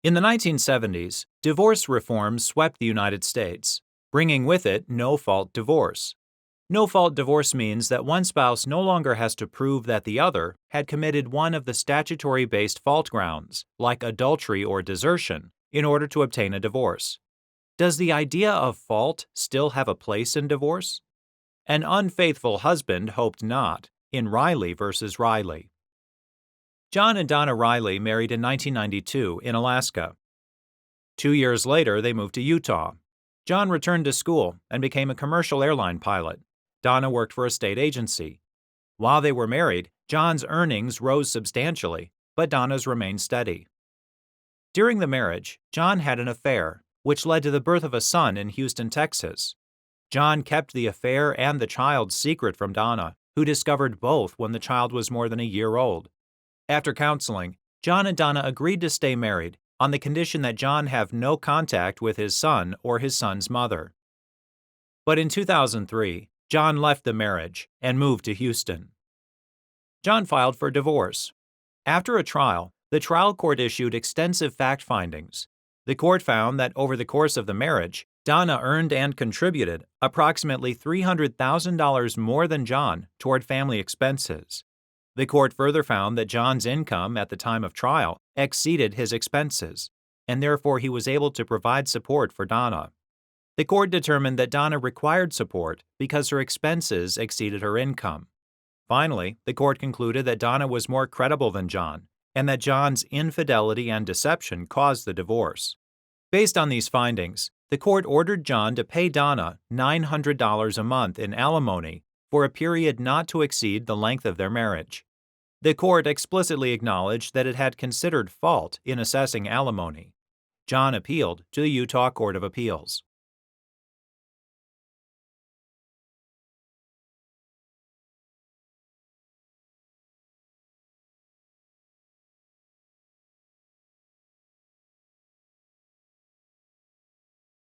In the 1970s, divorce reform swept the United States, bringing with it no-fault divorce. No-fault divorce means that one spouse no longer has to prove that the other had committed one of the statutory-based fault grounds, like adultery or desertion, in order to obtain a divorce. Does the idea of fault still have a place in divorce? An unfaithful husband hoped not, in Riley versus Riley. John and Donna Riley married in 1992 in Alaska. 2 years later, they moved to Utah. John returned to school and became a commercial airline pilot. Donna worked for a state agency. While they were married, John's earnings rose substantially, but Donna's remained steady. During the marriage, John had an affair, which led to the birth of a son in Houston, Texas. John kept the affair and the child secret from Donna, who discovered both when the child was more than a year old. After counseling, John and Donna agreed to stay married on the condition that John have no contact with his son or his son's mother. But in 2003, John left the marriage and moved to Houston. John filed for divorce. After a trial, the trial court issued extensive fact findings. The court found that over the course of the marriage, Donna earned and contributed approximately $300,000 more than John toward family expenses. The court further found that John's income at the time of trial exceeded his expenses, and therefore he was able to provide support for Donna. The court determined that Donna required support because her expenses exceeded her income. Finally, the court concluded that Donna was more credible than John, and that John's infidelity and deception caused the divorce. Based on these findings, the court ordered John to pay Donna $900 a month in alimony for a period not to exceed the length of their marriage. The court explicitly acknowledged that it had considered fault in assessing alimony. John appealed to the Utah Court of Appeals.